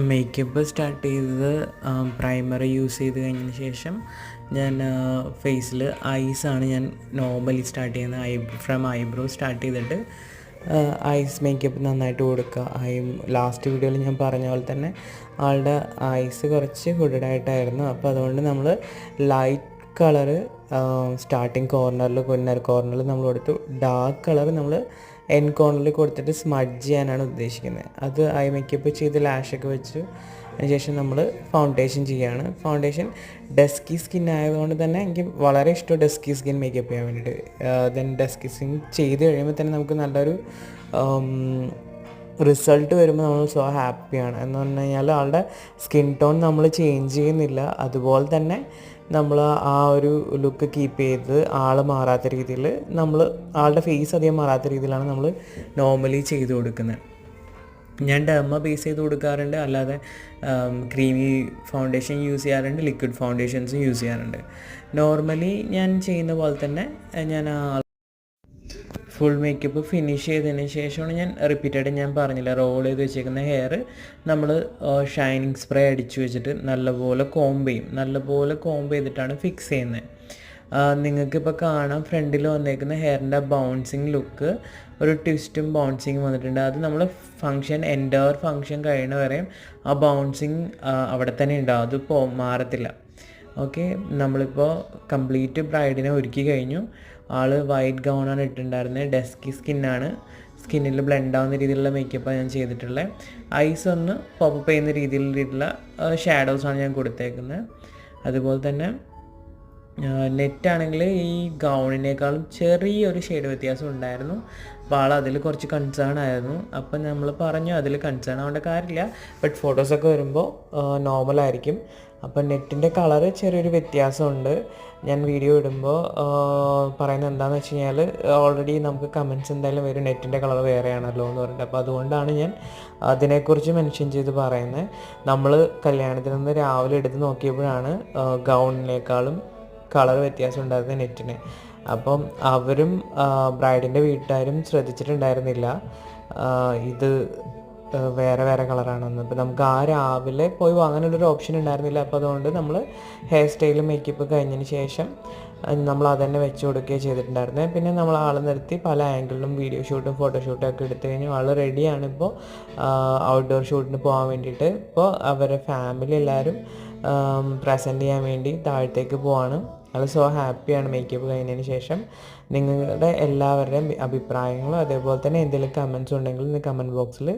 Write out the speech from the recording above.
Makeup start ചെയ്തത് primary use ചെയ്ത് കഴിഞ്ഞതിന് ശേഷം ഞാൻ ഫേസിൽ ഐസാണ് ഞാൻ നോർമലി സ്റ്റാർട്ട് ചെയ്യുന്നത്. ഫ്രം ഐബ്രോ സ്റ്റാർട്ട് ചെയ്തിട്ട് ഐസ് മേക്കപ്പ് നന്നായിട്ട് കൊടുക്കുക. ലാസ്റ്റ് വീഡിയോയിൽ ഞാൻ പറഞ്ഞ പോലെ തന്നെ ആളുടെ ഐസ് കുറച്ച് ഹുഡഡായിട്ടായിരുന്നു. അപ്പോൾ അതുകൊണ്ട് നമ്മൾ ലൈറ്റ് കളറ് സ്റ്റാർട്ടിങ് കോർണറിൽ കൊന്നർ കോർണറിൽ നമ്മൾ കൊടുത്തു. ഡാർക്ക് കളർ നമ്മൾ എൻ കോർണറിൽ കൊടുത്തിട്ട് സ്മഡ്ജ് ചെയ്യാനാണ് ഉദ്ദേശിക്കുന്നത്. അത് ഐ മേക്കപ്പ് ചെയ്ത് ലാഷൊക്കെ വെച്ചു അതിനുശേഷം നമ്മൾ ഫൗണ്ടേഷൻ ചെയ്യുകയാണ്. ഫൗണ്ടേഷൻ ഡസ്കി സ്കിൻ ആയതുകൊണ്ട് തന്നെ എനിക്ക് വളരെ ഇഷ്ടം ഡസ്കി സ്കിൻ മേക്കപ്പ് ചെയ്യാൻ വേണ്ടിയിട്ട്. ദെൻ ഡസ്കി സ്കിൻ ചെയ്ത് കഴിയുമ്പോൾ തന്നെ നമുക്ക് നല്ലൊരു റിസൾട്ട് വരുമ്പോൾ നമ്മൾ സോ ഹാപ്പിയാണ്. എന്ന് പറഞ്ഞു കഴിഞ്ഞാൽ ആളുടെ സ്കിൻ ടോൺ നമ്മൾ ചേഞ്ച് ചെയ്യുന്നില്ല, അതുപോലെ തന്നെ നമ്മൾ ആ ഒരു ലുക്ക് കീപ്പ് ചെയ്ത് ആൾ മാറാത്ത രീതിയിൽ നമ്മൾ ആളുടെ ഫേസ് അധികം മാറാത്ത രീതിയിലാണ് നമ്മൾ നോർമലി ചെയ്ത് കൊടുക്കുന്നത്. ഞാൻ ഡെർമ ബേസ് ചെയ്ത് കൊടുക്കാറുണ്ട്, അല്ലാതെ ക്രീമി ഫൗണ്ടേഷൻ യൂസ് ചെയ്യാറുണ്ട്, ലിക്വിഡ് ഫൗണ്ടേഷൻസും യൂസ് ചെയ്യാറുണ്ട്. നോർമലി ഞാൻ ചെയ്യുന്ന പോലെ തന്നെ ഞാൻ ഫുൾ മേക്കപ്പ് ഫിനിഷ് ചെയ്തതിന് ശേഷമാണ് ഞാൻ റിപ്പീറ്റഡ് ഞാൻ പറഞ്ഞില്ല റോൾ ചെയ്ത് വെച്ചേക്കുന്ന ഹെയർ നമ്മൾ ഷൈനിങ് സ്പ്രേ അടിച്ചു വെച്ചിട്ട് നല്ലപോലെ കോംബ് ചെയ്യും. നല്ലപോലെ കോംബ് ചെയ്തിട്ടാണ് ഫിക്സ് ചെയ്യുന്നത്. നിങ്ങൾക്കിപ്പോൾ കാണാം ഫ്രണ്ടിൽ വന്നേക്കുന്ന ഹെയറിൻ്റെ ബൗൺസിങ് ലുക്ക്, ഒരു ട്വിസ്റ്റും ബൗൺസിങ്ങും വന്നിട്ടുണ്ട്. അത് നമ്മൾ ഫങ്ഷൻ കഴിയണ വരെയും ആ ബൗൺസിങ് അവിടെ തന്നെ ഉണ്ടാവും, അത് മാറത്തില്ല. ഓക്കെ, നമ്മളിപ്പോൾ കംപ്ലീറ്റ് ബ്രൈഡിനെ ഒരുക്കി കഴിഞ്ഞു. ആൾ വൈറ്റ് ഗൗണാണ് ഇട്ടിട്ടുണ്ടായിരുന്നത്. ഡസ്കി സ്കിന്നാണ്, സ്കിന്നിൽ ബ്ലെൻഡ് ആവുന്ന രീതിയിലുള്ള മേക്കപ്പാണ് ഞാൻ ചെയ്തിട്ടുള്ളത്. ഐസ് ഒന്ന് പോപ്പപ്പ് ചെയ്യുന്ന രീതിയിലുള്ള ഷാഡോസാണ് ഞാൻ കൊടുത്തേക്കുന്നത്. അതുപോലെ തന്നെ നെറ്റാണെങ്കിൽ ഈ ഗൗണിനേക്കാളും ചെറിയൊരു ഷെയ്ഡ് വ്യത്യാസം ഉണ്ടായിരുന്നു. അപ്പോൾ ആൾ അതിൽ കുറച്ച് കൺസേൺ ആയിരുന്നു. അപ്പം നമ്മൾ പറഞ്ഞു അതിൽ കൺസേൺ ആവേണ്ട കാര്യമില്ല, ബട്ട് ഫോട്ടോസൊക്കെ വരുമ്പോൾ നോർമലായിരിക്കും. അപ്പം നെറ്റിൻ്റെ കളറ് ചെറിയൊരു വ്യത്യാസമുണ്ട്. ഞാൻ വീഡിയോ ഇടുമ്പോൾ പറയുന്നത് എന്താണെന്ന് വെച്ച് കഴിഞ്ഞാൽ ഓൾറെഡി നമുക്ക് കമൻറ്റ്സ് എന്തായാലും വരും, നെറ്റിൻ്റെ കളർ വേറെയാണല്ലോ എന്ന് പറഞ്ഞിട്ട്. അപ്പോൾ അതുകൊണ്ടാണ് ഞാൻ അതിനെക്കുറിച്ച് മെൻഷൻ ചെയ്ത് പറയുന്നത്. നമ്മൾ കല്യാണത്തിൽ നിന്ന് രാവിലെ എടുത്ത് നോക്കിയപ്പോഴാണ് ഗൗണിനേക്കാളും കളർ വ്യത്യാസം ഉണ്ടായിരുന്നത് നെറ്റിന്. അപ്പം അവരും ബ്രൈഡിൻ്റെ വീട്ടുകാരും ശ്രദ്ധിച്ചിട്ടുണ്ടായിരുന്നില്ല ഇത് വേറെ വേറെ കളറാണെന്ന്. ഇപ്പോൾ നമുക്ക് ആ രാവിലെ പോയി വാങ്ങാനുള്ളൊരു ഓപ്ഷൻ ഉണ്ടായിരുന്നില്ല. അപ്പോൾ അതുകൊണ്ട് നമ്മൾ ഹെയർ സ്റ്റൈലും മേക്കപ്പ് കഴിഞ്ഞതിന് ശേഷം നമ്മൾ അതന്നെ വെച്ച് കൊടുക്കുകയും ചെയ്തിട്ടുണ്ടായിരുന്നത്. പിന്നെ നമ്മൾ ആൾ നിർത്തി പല ആംഗിളിലും വീഡിയോ ഷൂട്ടും ഫോട്ടോഷൂട്ടും ഒക്കെ എടുത്തു കഴിഞ്ഞു. ആൾ റെഡിയാണ് ഇപ്പോൾ ഔട്ട്ഡോർ ഷൂട്ടിന് പോകാൻ വേണ്ടിയിട്ട്. ഇപ്പോൾ അവരുടെ ഫാമിലി എല്ലാവരും പ്രസൻറ്റ് ചെയ്യാൻ വേണ്ടി താഴത്തേക്ക് പോവാണ്. അത് സോ ഹാപ്പിയാണ് മേക്കപ്പ് കഴിഞ്ഞതിന് ശേഷം. നിങ്ങളുടെ എല്ലാവരുടെയും അഭിപ്രായങ്ങളും അതേപോലെ തന്നെ എന്തെങ്കിലും കമൻറ്റ്സ് ഉണ്ടെങ്കിൽ കമൻറ്റ് ബോക്സിൽ